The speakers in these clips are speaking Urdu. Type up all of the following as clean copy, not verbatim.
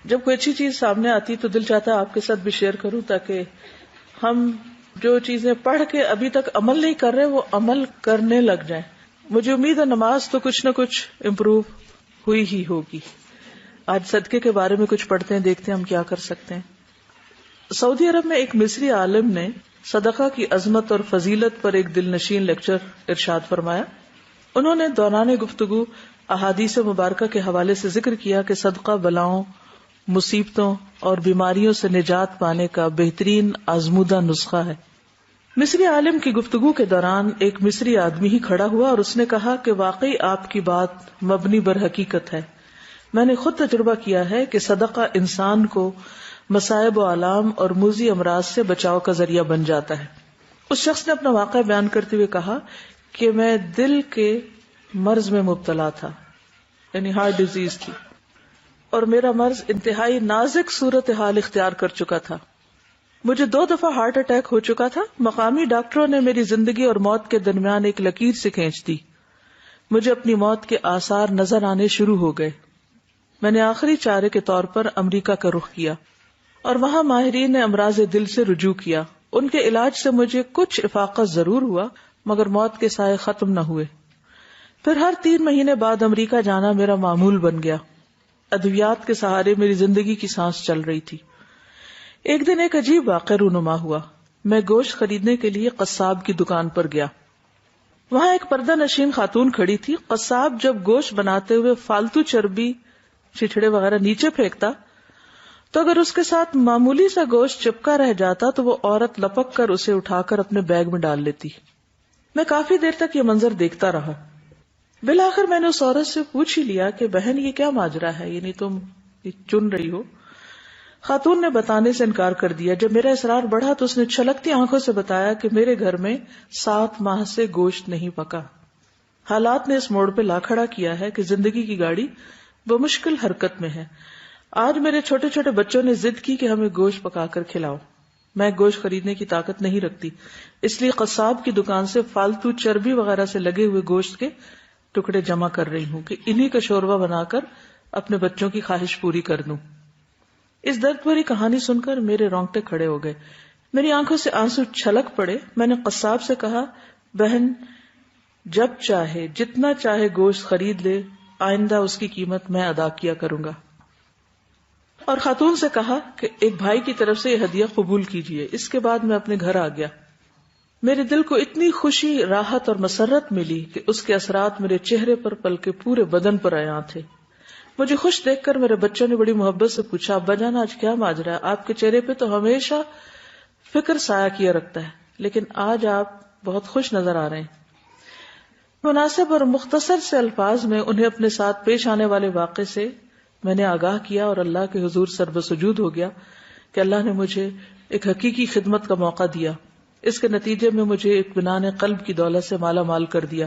جب کوئی اچھی چیز سامنے آتی تو دل چاہتا ہے آپ کے ساتھ بھی شیئر کروں، تاکہ ہم جو چیزیں پڑھ کے ابھی تک عمل نہیں کر رہے وہ عمل کرنے لگ جائیں. مجھے امید ہے نماز تو کچھ نہ کچھ امپروو ہوئی ہی ہوگی. آج صدقے کے بارے میں کچھ پڑھتے ہیں، دیکھتے ہیں ہم کیا کر سکتے ہیں. سعودی عرب میں ایک مصری عالم نے صدقہ کی عظمت اور فضیلت پر ایک دل نشین لیکچر ارشاد فرمایا. انہوں نے دوران گفتگو احادیث مبارکہ کے حوالے سے ذکر کیا کہ صدقہ بلاؤں، مصیبتوں اور بیماریوں سے نجات پانے کا بہترین آزمودہ نسخہ ہے. مصری عالم کی گفتگو کے دوران ایک مصری آدمی ہی کھڑا ہوا اور اس نے کہا کہ واقعی آپ کی بات مبنی بر حقیقت ہے. میں نے خود تجربہ کیا ہے کہ صدقہ انسان کو مصائب و آلام اور موذی امراض سے بچاؤ کا ذریعہ بن جاتا ہے. اس شخص نے اپنا واقعہ بیان کرتے ہوئے کہا کہ میں دل کے مرض میں مبتلا تھا، یعنی ہارٹ ڈیزیز تھی، اور میرا مرض انتہائی نازک صورتحال اختیار کر چکا تھا. مجھے 2 دفعہ ہارٹ اٹیک ہو چکا تھا. مقامی ڈاکٹروں نے میری زندگی اور موت کے درمیان ایک لکیر سے کھینچ دی. مجھے اپنی موت کے آثار نظر آنے شروع ہو گئے. میں نے آخری چارے کے طور پر امریکہ کا رخ کیا اور وہاں ماہرین نے امراض دل سے رجوع کیا. ان کے علاج سے مجھے کچھ افاقہ ضرور ہوا، مگر موت کے سائے ختم نہ ہوئے. پھر ہر 3 مہینے بعد امریکہ جانا میرا معمول بن گیا. ادویات کے سہارے میری زندگی کی سانس چل رہی تھی. ایک دن ایک عجیب واقعہ رونما ہوا. میں گوشت خریدنے کے لیے قصاب کی دکان پر گیا. وہاں ایک پردہ نشین خاتون کھڑی تھی. قصاب جب گوشت بناتے ہوئے فالتو چربی، چھچڑے وغیرہ نیچے پھینکتا تو اگر اس کے ساتھ معمولی سا گوشت چپکا رہ جاتا تو وہ عورت لپک کر اسے اٹھا کر اپنے بیگ میں ڈال لیتی. میں کافی دیر تک یہ منظر دیکھتا رہا. بالآخر میں نے اس عورت سے پوچھ ہی لیا کہ بہن یہ کیا ماجرا ہے، یعنی تم چن رہی ہو؟ خاتون نے بتانے سے انکار کر دیا. جب میرا اصرار بڑھا تو اس نے چھلکتی آنکھوں سے بتایا کہ میرے گھر میں 7 ماہ سے گوشت نہیں پکا. حالات نے اس موڑ پہ لا کھڑا کیا ہے کہ زندگی کی گاڑی بمشکل حرکت میں ہے. آج میرے چھوٹے چھوٹے بچوں نے ضد کی کہ ہمیں گوشت پکا کر کھلاؤ. میں گوشت خریدنے کی طاقت نہیں رکھتی، اس لیے قصاب کی دکان سے فالتو چربی وغیرہ سے لگے ہوئے گوشت کے ٹکڑے جمع کر رہی ہوں کہ انہی کا شوربہ بنا کر اپنے بچوں کی خواہش پوری کر دوں. اس درد بھری کہانی سن کر میرے رونگٹے کھڑے ہو گئے. میری آنکھوں سے آنسو چھلک پڑے. میں نے قصاب سے کہا، بہن جب چاہے جتنا چاہے گوشت خرید لے، آئندہ اس کی قیمت میں ادا کیا کروں گا. اور خاتون سے کہا کہ ایک بھائی کی طرف سے یہ ہدیہ قبول کیجیے. اس کے بعد میں اپنے گھر آ گیا. میرے دل کو اتنی خوشی، راحت اور مسرت ملی کہ اس کے اثرات میرے چہرے پر بلکہ پورے بدن پر عیاں تھے. مجھے خوش دیکھ کر میرے بچوں نے بڑی محبت سے پوچھا، ابا جان آج کیا ماجرا ہے؟ آپ کے چہرے پہ تو ہمیشہ فکر سایہ کیا رکھتا ہے، لیکن آج آپ بہت خوش نظر آ رہے ہیں. مناسب اور مختصر سے الفاظ میں انہیں اپنے ساتھ پیش آنے والے واقعے سے میں نے آگاہ کیا اور اللہ کے حضور سرب سجود ہو گیا کہ اللہ نے مجھے ایک حقیقی خدمت کا موقع دیا. اس کے نتیجے میں مجھے اطمینان قلب کی دولت سے مالا مال کر دیا.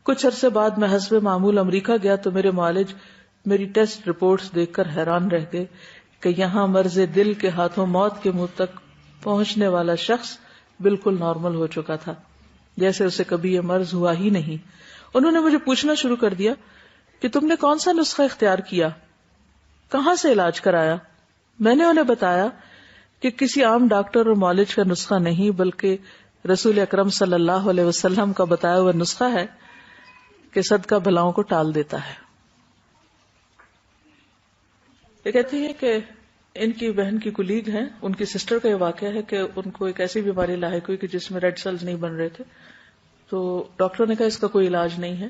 کچھ عرصے بعد میں حسب معمول امریکہ گیا تو میرے معالج میری ٹیسٹ رپورٹس دیکھ کر حیران رہ گئے کہ یہاں مرض دل کے ہاتھوں موت کے منہ تک پہنچنے والا شخص بالکل نارمل ہو چکا تھا، جیسے اسے کبھی یہ مرض ہوا ہی نہیں. انہوں نے مجھے پوچھنا شروع کر دیا کہ تم نے کون سا نسخہ اختیار کیا، کہاں سے علاج کرایا؟ میں نے انہیں بتایا کہ کسی عام ڈاکٹر اور معالج کا نسخہ نہیں، بلکہ رسول اکرم صلی اللہ علیہ وسلم کا بتایا ہوا نسخہ ہے کہ صدقہ بھلاؤں کو ٹال دیتا ہے. یہ کہتی ہے کہ ان کی بہن کی کولیگ ہیں، ان کی سسٹر کا یہ واقعہ ہے کہ ان کو ایک ایسی بیماری لاحق ہوئی کہ جس میں ریڈ سیلز نہیں بن رہے تھے. تو ڈاکٹروں نے کہا اس کا کوئی علاج نہیں ہے.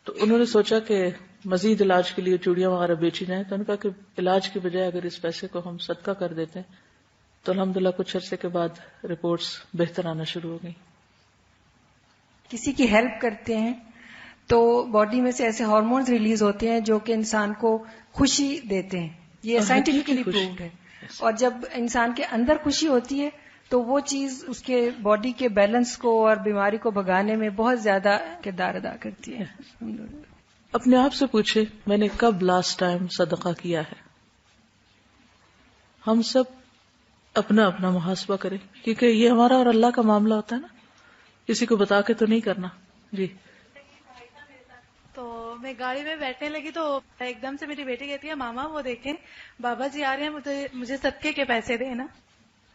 تو انہوں نے سوچا کہ مزید علاج کے لیے چوڑیاں وغیرہ بیچی جائیں. تو انہوں نے کہا کہ علاج کی بجائے اگر اس پیسے کو ہم صدقہ کر دیتے ہیں تو الحمدللہ کچھ عرصے کے بعد رپورٹس بہتر آنا شروع ہو گئی. کسی کی ہیلپ کرتے ہیں تو باڈی میں سے ایسے ہارمونز ریلیز ہوتے ہیں جو کہ انسان کو خوشی دیتے ہیں. یہ سائنٹیفکلی پرووڈ ہے. اور جب انسان کے اندر خوشی ہوتی ہے تو وہ چیز اس کے باڈی کے بیلنس کو اور بیماری کو بھگانے میں بہت زیادہ کردار ادا کرتی ہے. اپنے آپ سے پوچھے میں نے کب لاسٹ ٹائم صدقہ کیا ہے. ہم سب اپنا اپنا محاسبہ کریں، کیونکہ یہ ہمارا اور اللہ کا معاملہ ہوتا ہے نا، کسی کو بتا کے تو نہیں کرنا. جی تو میں گاڑی میں بیٹھنے لگی تو ایک دم سے میری بیٹی کہتی ہے ماما وہ دیکھیں بابا جی آ رہے ہیں مجھے صدقے کے پیسے دینا.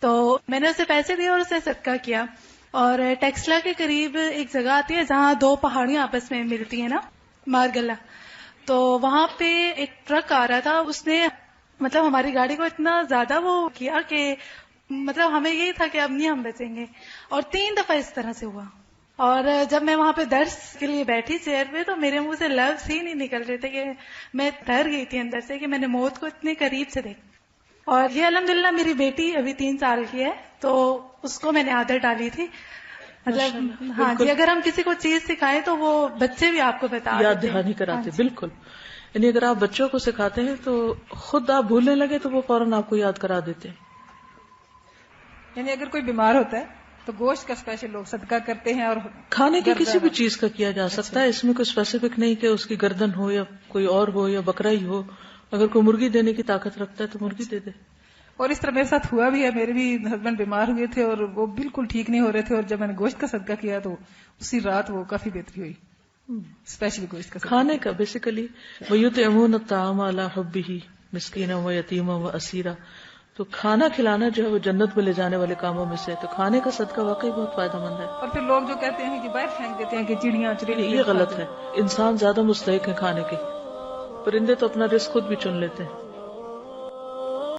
تو میں نے اسے پیسے دیے اور اسے صدقہ کیا. اور ٹیکسلا کے قریب ایک جگہ آتی ہے جہاں دو پہاڑیاں آپس میں ملتی ہیں نا، مارگلا. تو وہاں پہ ایک ٹرک آ رہا تھا، اس نے مطلب ہماری گاڑی کو اتنا زیادہ وہ کیا کہ مطلب ہمیں یہی تھا کہ اب نہیں ہم بچیں گے. اور 3 دفعہ اس طرح سے ہوا. اور جب میں وہاں پہ درس کے لیے بیٹھی چیئر پہ تو میرے منہ سے لفظ ہی نہیں نکل رہے تھے کہ میں ڈر گئی تھی اندر سے کہ میں نے موت کو اتنے قریب سے دیکھا. اور یہ الحمدللہ میری بیٹی ابھی 3 سال کی ہے تو اس کو میں نے عادت ڈالی تھی. مطلب ہاں جی، اگر ہم کسی کو چیز سکھائیں تو وہ بچے بھی آپ کو بتا یاد دہانی کراتے. بالکل، یعنی اگر آپ بچوں کو سکھاتے ہیں تو خود آپ بھولنے لگے تو وہ فوراً آپ کو یاد کرا دیتے ہیں. یعنی اگر کوئی بیمار ہوتا ہے تو گوشت کا اسپیشل لوگ صدقہ کرتے ہیں. اور کھانے کی کسی بھی چیز کا کیا جا سکتا ہے، اس میں کوئی اسپیسیفک نہیں کہ اس کی گردن ہو یا کوئی اور ہو یا بکرا ہی ہو. اگر کوئی مرغی دینے کی طاقت رکھتا ہے تو مرغی دے دے. اور اس طرح میرے ساتھ ہوا بھی ہے. میرے بھی ہسبینڈ بیمار ہوئے تھے اور وہ بالکل ٹھیک نہیں ہو رہے تھے، اور جب میں نے گوشت کا صدقہ کیا تو اسی رات وہ کافی بہتری ہوئی. اسپیشلی گوشت کا کھانے کا بیسیکلی وَيُطْعِمُونَ الطَّعَامَ عَلَىٰ حُبِّهِ مِسْكِينًا وَيَتِيمًا وَأَسِيرًا. تو کھانا کھلانا جو ہے وہ جنت میں لے جانے والے کاموں میں سے. تو کھانے کا صدقہ واقعی بہت فائدہ مند ہے. اور پھر لوگ جو کہتے ہیں کہ باہر پھینک دیتے ہیں کہ چڑیاں چڑیاں، یہ غلط ہے. انسان زیادہ مستحق ہے کھانے کے. پرندے تو اپنا رزق خود بھی چن لیتے ہیں.